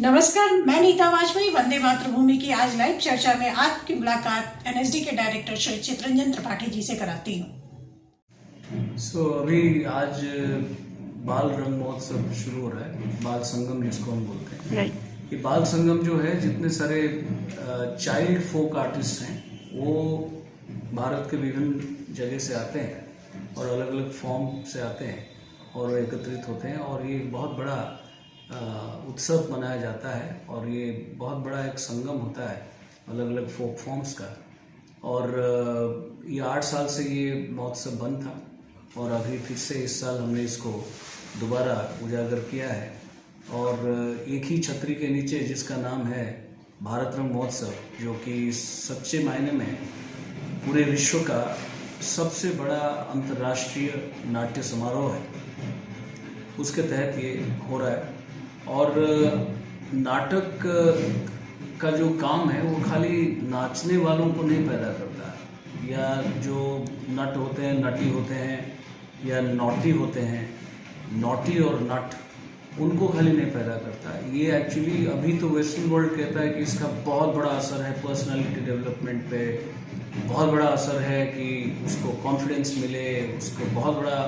नमस्कार, मैं नीता वाजपेयी वंदे मातृभूमि की आज लाइव चर्चा में आपकी मुलाकात एनएसडी के डायरेक्टर श्री चित्रंजन त्रिपाठी जी से कराती हूँ। अभी आज बाल रंग महोत्सव शुरू हो रहा है, बाल संगम जिसको हम बोलते हैं। ये बाल संगम जो है, जितने सारे चाइल्ड फोक आर्टिस्ट हैं वो भारत के विभिन्न जगह से आते हैं और अलग अलग फॉर्म से आते हैं और एकत्रित होते हैं और ये बहुत बड़ा उत्सव मनाया जाता है और ये बहुत बड़ा एक संगम होता है अलग अलग फोक फॉर्म्स का। और ये 8 साल से ये महोत्सव बंद था और अभी फिर से इस साल हमने इसको दोबारा उजागर किया है और एक ही छतरी के नीचे जिसका नाम है भारत रंग महोत्सव, जो कि सच्चे मायने में पूरे विश्व का सबसे बड़ा अंतर्राष्ट्रीय नाट्य समारोह है, उसके तहत ये हो रहा है। और नाटक का जो काम है वो खाली नाचने वालों को नहीं पैदा करता, या जो नट होते हैं, नटी होते हैं या नॉटी होते हैं, नॉटी और नट, उनको खाली नहीं पैदा करता। ये एक्चुअली अभी तो वेस्टर्न वर्ल्ड कहता है कि इसका बहुत बड़ा असर है पर्सनालिटी डेवलपमेंट पे, बहुत बड़ा असर है कि उसको कॉन्फिडेंस मिले, उसको बहुत बड़ा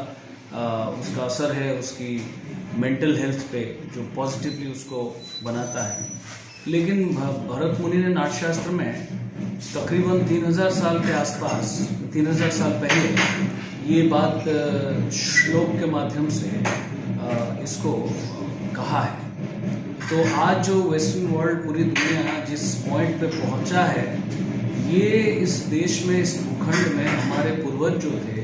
उसका असर है उसकी मेंटल हेल्थ पे, जो पॉजिटिवली उसको बनाता है। लेकिन भरत मुनि ने नाट्यशास्त्र में तकरीबन 3000 साल के आसपास, 3000 साल पहले ये बात श्लोक के माध्यम से इसको कहा है। तो आज जो वेस्टर्न वर्ल्ड, पूरी दुनिया जिस पॉइंट पे पहुंचा है, ये इस देश में, इस भूखंड में हमारे पूर्वज जो थे,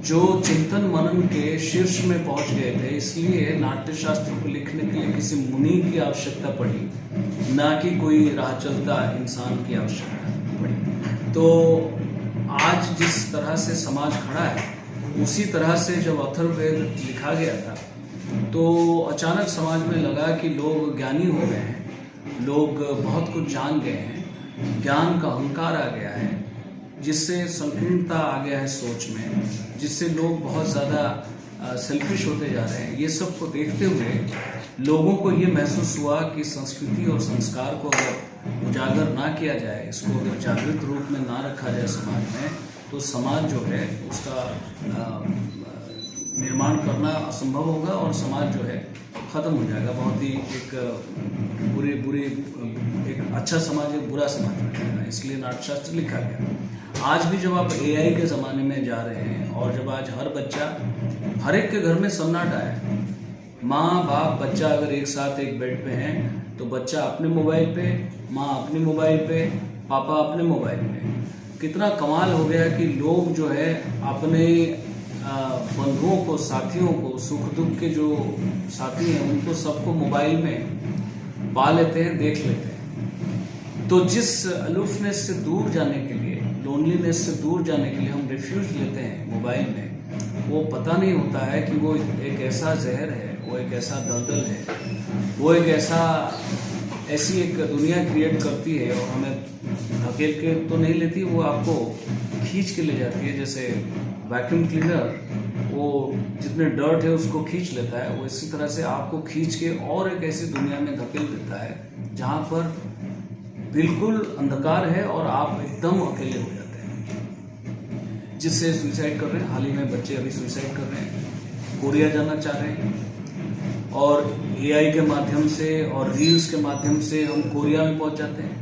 जो चिंतन मनन के शीर्ष में पहुंच गए थे, इसलिए नाट्यशास्त्र को लिखने के लिए किसी मुनि की आवश्यकता पड़ी, ना कि कोई राह चलता इंसान की आवश्यकता पड़ी। तो आज जिस तरह से समाज खड़ा है, उसी तरह से जब अथर्ववेद लिखा गया था तो अचानक समाज में लगा कि लोग ज्ञानी हो गए हैं, लोग बहुत कुछ जान गए हैं, ज्ञान का अहंकार आ गया है, जिससे संकीर्णता आ गया है सोच में, जिससे लोग बहुत ज़्यादा सेल्फिश होते जा रहे हैं। ये सब को देखते हुए लोगों को ये महसूस हुआ कि संस्कृति और संस्कार को अगर उजागर ना किया जाए, इसको अगर जागृत रूप में ना रखा जाए समाज में, तो समाज जो है उसका निर्माण करना असंभव होगा और समाज जो है ख़त्म हो जाएगा। बहुत ही एक बुरी एक अच्छा समाज एक बुरा समाज बन जाएगा, इसलिए नाट्यशास्त्र लिखा गया। आज भी जब आप एआई के ज़माने में जा रहे हैं और जब आज हर बच्चा, हर एक के घर में सन्नाटा है, माँ बाप बच्चा अगर एक साथ एक बेड पे हैं तो बच्चा अपने मोबाइल पे, माँ अपने मोबाइल पे, पापा अपने मोबाइल पे। कितना कमाल हो गया कि लोग जो है अपने बंधुओं को, साथियों को, सुख दुख के जो साथी हैं उनको सबको मोबाइल में पा लेते हैं, देख लेते हैं। तो जिस अलूफनेस से दूर जाने के लिए, लोनलीनेस से दूर जाने के लिए हम रिफ्यूज लेते हैं मोबाइल में, वो पता नहीं होता है कि वो एक ऐसा जहर है, वो एक ऐसा दलदल है, वो एक ऐसी एक दुनिया क्रिएट करती है और हमें धकेल के तो नहीं लेती, वो आपको खींच के ले जाती है। जैसे वैक्यूम क्लीनर वो जितने डर्ट है उसको खींच लेता है, वो इसी तरह से आपको खींच के और एक ऐसी दुनिया में धकेल देता है जहाँ पर बिल्कुल अंधकार है और आप एकदम अकेले हो जाते हैं, जिससे सुइसाइड कर रहे हैं। हाल ही में बच्चे अभी सुइसाइड कर रहे हैं, कोरिया जाना चाह रहे हैं, और एआई के माध्यम से और रील्स के माध्यम से हम कोरिया में पहुंच जाते हैं।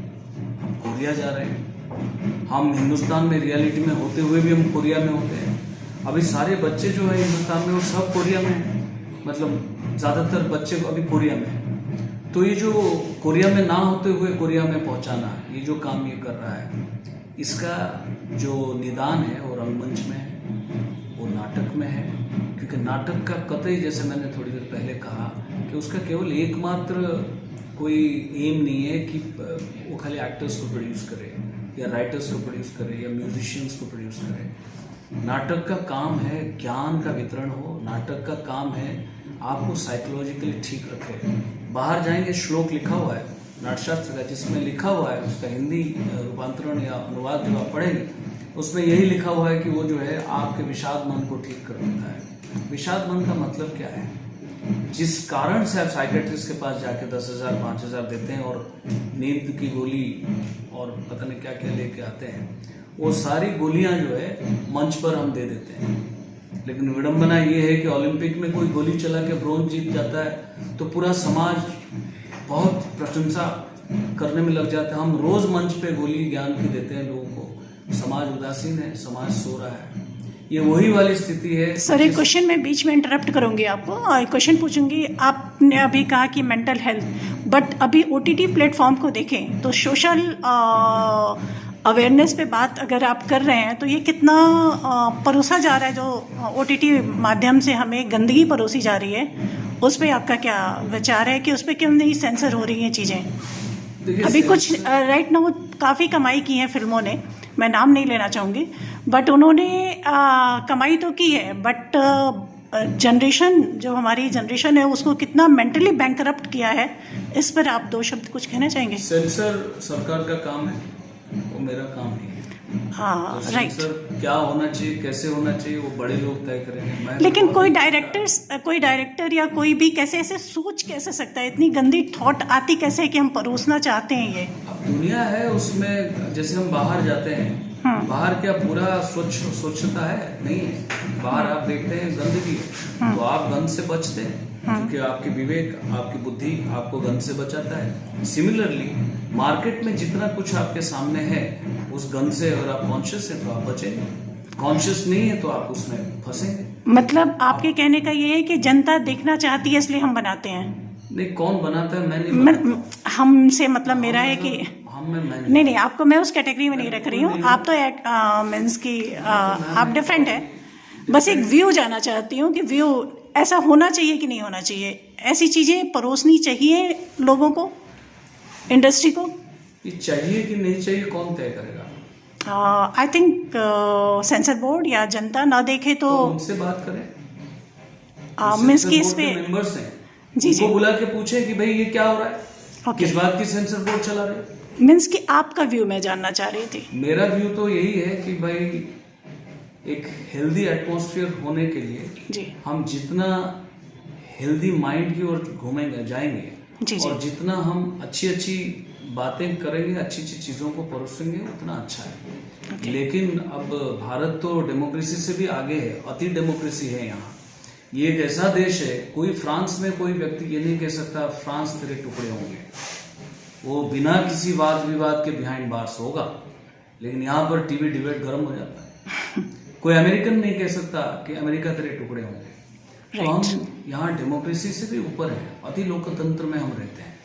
हम कोरिया जा रहे हैं, हम हिंदुस्तान में रियलिटी में होते हुए भी हम कोरिया में होते हैं। अभी सारे बच्चे जो है हिंदुस्तान में वो सब कोरिया में हैं, मतलब ज़्यादातर बच्चे अभी कोरिया में हैं। तो ये जो कोरिया में ना होते हुए कोरिया में पहुंचाना, ये जो काम ये कर रहा है, इसका जो निदान है वो रंगमंच में है, वो नाटक में है। क्योंकि नाटक का कतई, जैसे मैंने थोड़ी देर पहले कहा, कि उसका केवल एकमात्र कोई एम नहीं है कि वो खाली एक्टर्स को प्रोड्यूस करे या राइटर्स को प्रोड्यूस करे या म्यूजिशियंस को प्रोड्यूस करे। नाटक का काम है ज्ञान का वितरण हो, नाटक का काम है आपको साइकोलॉजिकली ठीक रखे। बाहर जाएंगे, श्लोक लिखा हुआ है नाट्यशास्त्र का, जिसमें लिखा हुआ है, उसका हिंदी रूपांतरण या अनुवाद जो आप पढ़ेंगे उसमें यही लिखा हुआ है कि वो जो है आपके विषाद मन को ठीक कर देता है। विषाद मन का मतलब क्या है? जिस कारण से आप साइकेट्रिस्ट के पास जाके 10,000 5,000 देते हैं और नींद की गोली और पता नहीं क्या क्या लेके आते हैं, वो सारी गोलियां जो है मंच पर हम दे देते हैं। लेकिन विडंबना ये है कि ओलंपिक में कोई गोली चला के ब्रोंज जीत जाता है तो पूरा समाज बहुत प्रशंसा करने में लग जाता है। हम रोज मंच पे गोली ज्ञान की देते हैं लोगों को, समाज उदासीन है, समाज सो रहा है। ये वही वाली स्थिति है। सर एक क्वेश्चन मैं बीच में इंटरप्ट करूंगी आपको और क्वेश्चन पूछूंगी। आपने अभी कहा कि मेंटल हेल्थ, बट अभी ओटीटी प्लेटफॉर्म को देखें तो सोशल अवेयरनेस पे बात अगर आप कर रहे हैं तो ये कितना परोसा जा रहा है, जो ओटीटी माध्यम से हमें गंदगी परोसी जा रही है, उस पर आपका क्या विचार है कि उस पर क्यों नहीं सेंसर हो रही हैं चीज़ें? अभी कुछ राइट नाउ काफ़ी कमाई की है फिल्मों ने, मैं नाम नहीं लेना चाहूँगी, बट उन्होंने कमाई तो की है, बट जनरेशन जो हमारी जनरेशन है उसको कितना मेंटली बैंकरप्ट किया है, इस पर आप दो शब्द कुछ कहना चाहेंगे? सेंसर सरकार का काम है, वो मेरा काम नहीं है। हाँ तो राइट। सेंसर क्या होना चाहिए, कैसे होना चाहिए, वो बड़े लोग तय करेंगे। लेकिन कोई डायरेक्टर या कोई भी कैसे ऐसे सोच कैसे सकता है, इतनी गंदी थॉट आती कैसे है कि हम परोसना चाहते हैं ये? अब दुनिया है उसमें, जैसे हम बाहर जाते हैं, बाहर क्या पूरा स्वच्छता है? नहीं है। बाहर आप देखते हैं गंदगी है, तो आप गंद से बचते हैं क्योंकि आपकी विवेक, आपकी बुद्धि आपको गंद से बचाता है। सिमिलरली मार्केट में जितना कुछ आपके सामने है उस गंद से अगर आप कॉन्शियस हैं तो आप बचेंगे, कॉन्शियस नहीं है तो आप उसमें फंसेंगे। मतलब आपके कहने का ये है कि जनता देखना चाहती है इसलिए हम बनाते हैं? नहीं, कौन बनाता है? मैं नहीं बनाता। हमसे मतलब मेरा है कि मैं नहीं, आपको मैं उस कैटेगरी में नहीं रख रही हूँ, आप तो मीन्स की आप डिफरेंट है। बस एक व्यू जानना चाहती हूँ कि व्यू ऐसा होना चाहिए कि नहीं होना चाहिए, ऐसी चीज़ें परोसनी चाहिए लोगों को, इंडस्ट्री को? ये चाहिए कि नहीं चाहिए कौन तय करेगा? आई थिंक सेंसर बोर्ड या जनता ना देखे तो उनसे बात करें। मीन्स की इस पे मेंबर्स हैं, जी उनको बुला के पूछें कि भाई ये क्या हो रहा है, Okay. किस बात की सेंसर बोर्ड चला रहे हैं। मीन्स कि आपका व्यू मैं जानना चाह रही थी। मेरा व्यू तो यही है कि भाई एक हेल्दी एटमॉस्फेयर होने के लिए जी हम जितना हेल्दी माइंड की ओर घूमेंगे जाएंगे जी और जितना हम अच्छी अच्छी बातें करेंगे, अच्छी अच्छी चीजों को परोसेंगे, उतना अच्छा है। लेकिन अब भारत तो डेमोक्रेसी से भी आगे है, अति डेमोक्रेसी है यहाँ। ये एक ऐसा देश है, कोई फ्रांस में कोई व्यक्ति ये नहीं कह सकता फ्रांस तेरे टुकड़े होंगे, वो बिना किसी वाद विवाद के बिहाइंड बार्स होगा। लेकिन यहाँ पर टीवी डिबेट गर्म हो जाता है। कोई अमेरिकन नहीं कह सकता कि अमेरिका तेरे टुकड़े होंगे। तो हम यहाँ डेमोक्रेसी से भी ऊपर है, अति लोकतंत्र में हम रहते हैं।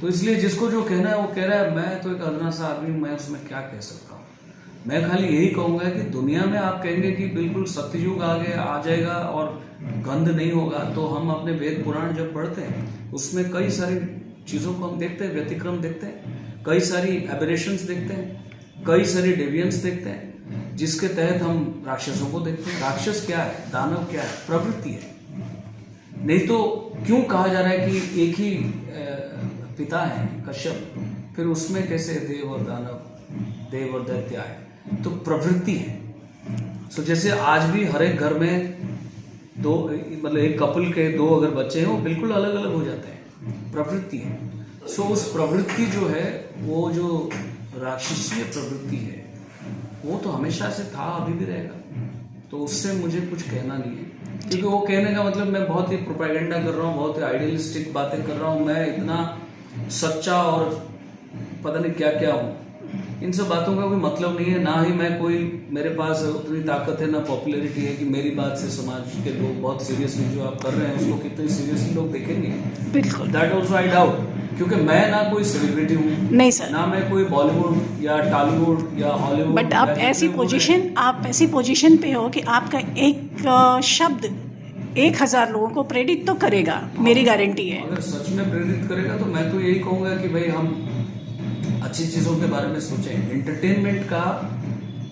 तो इसलिए जिसको जो कहना है वो कह रहा है, मैं तो एक अदना सा आदमी हूं, मैं उसमें क्या कह सकता हूँ। मैं खाली यही कहूंगा कि दुनिया में आप कहेंगे कि बिल्कुल सत्ययुग आगे आ जाएगा और गंध नहीं होगा, तो हम अपने वेद पुराण जब पढ़ते हैं उसमें कई सारी चीजों को हम देखते हैं, व्यतिक्रम देखते हैं, कई सारी एबरेशंस देखते हैं, कई सारी डेवियंस देखते हैं, जिसके तहत हम राक्षसों को देखते हैं। राक्षस क्या है, दानव क्या है? प्रवृत्ति है। नहीं तो क्यों कहा जा रहा है कि एक ही पिता है कश्यप, फिर उसमें कैसे देव और दानव, देव और दैत्य आए? तो प्रवृत्ति है। सो जैसे आज भी हर एक घर में दो, मतलब एक कपल के दो अगर बच्चे हैं वो बिल्कुल अलग अलग हो जाते हैं, प्रवृत्ति है। सो उस प्रवृत्ति जो है, वो जो राक्षसीय प्रवृत्ति है, वो तो हमेशा से था, अभी भी रहेगा। तो उससे मुझे कुछ कहना नहीं है, क्योंकि वो कहने का मतलब मैं बहुत ही प्रोपेगेंडा कर रहा हूँ, बहुत ही आइडियलिस्टिक बातें कर रहा हूँ, मैं इतना सच्चा और पता नहीं क्या क्या हूँ। इन सब बातों का कोई मतलब नहीं है, ना ही मैं कोई, मेरे पास उतनी ताकत है ना पॉपुलैरिटी है कि मेरी बात से समाज के लोग बहुत सीरियसली जो आप कर रहे हैं उसको कितनी सीरियसली लोग देखेंगे। बिल्कुल, दैट ऑल्सो आई डाउट, क्योंकि मैं ना कोई सेलिब्रिटी हूँ, नहीं सर, ना मैं कोई बॉलीवुड या टॉलीवुड या हॉलीवुड। बट आप ऐसी पोजीशन पे हो कि आपका एक शब्द 1000 लोगों को प्रेरित तो करेगा, मेरी गारंटी है। अगर सच में प्रेरित करेगा तो मैं तो यही कहूंगा कि भाई हम अच्छी चीजों के बारे में सोचें। एंटरटेनमेंट का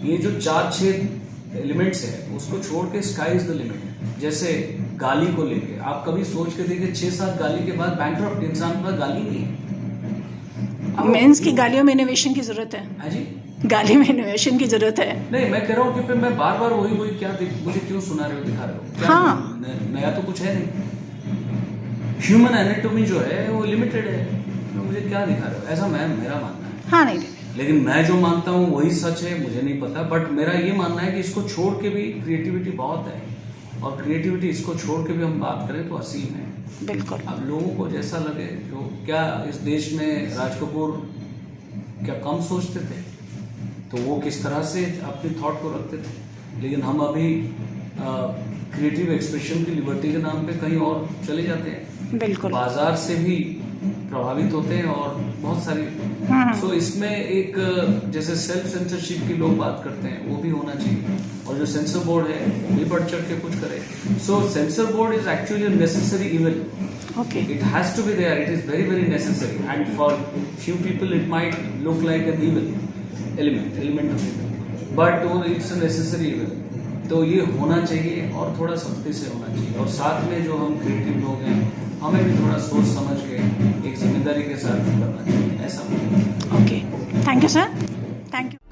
ये जो 4-6 एलिमेंट्स है उसको छोड़ के स्काई इज द लिमिट। जैसे गाली को लेके आप कभी सोच के देखिए, 6-7 गाली के बाद बैंकरप्ट इंसान का गाली नहीं है। मेंस की गालियों में इनोवेशन की जरूरत है। हाँ जी, गाली में इनोवेशन की जरूरत है। नहीं, मैं कह रहा हूँ कि फिर मैं बार बार वही क्या मुझे क्यों सुना रहे हो, दिखा रहे हो क्या? हाँ, नया तो कुछ है नहीं। ह्यूमन एनाटॉमी जो है वो लिमिटेड है, तो मुझे क्या दिखा रहे हो, ऐसा मेरा मानना है। हाँ नहीं लेकिन मैं जो मानता हूँ वही सच है, मुझे नहीं पता, बट मेरा ये मानना है कि इसको छोड़ के भी क्रिएटिविटी बहुत है, और क्रिएटिविटी इसको छोड़ के भी हम बात करें तो असीम है। बिल्कुल। अब लोगों को जैसा लगे, जो क्या इस देश में राज कपूर क्या कम सोचते थे, तो वो किस तरह से अपनी थॉट को रखते थे, लेकिन हम अभी क्रिएटिव एक्सप्रेशन की लिबर्टी के नाम पे कहीं और चले जाते हैं, बिल्कुल। बाजार से भी प्रभावित होते हैं और बहुत सारी। सो इसमें एक जैसे सेल्फ सेंसरशिप की लोग बात करते हैं, वो भी होना चाहिए, और जो सेंसर बोर्ड है वो भी बढ़ चढ़ के कुछ करे। So censor board is actually necessary evil, okay. it has to be there, it is very very necessary, and for few people it might look like an evil element of evil, but it's a necessary evil। तो ये होना चाहिए और थोड़ा सख्ती से होना चाहिए, और साथ में जो हम क्रिएटिव लोग हैं हमें भी थोड़ा सोच समझ के एक जिम्मेदारी के साथ करना चाहिए, ऐसा। Okay, thank you sir, thank you.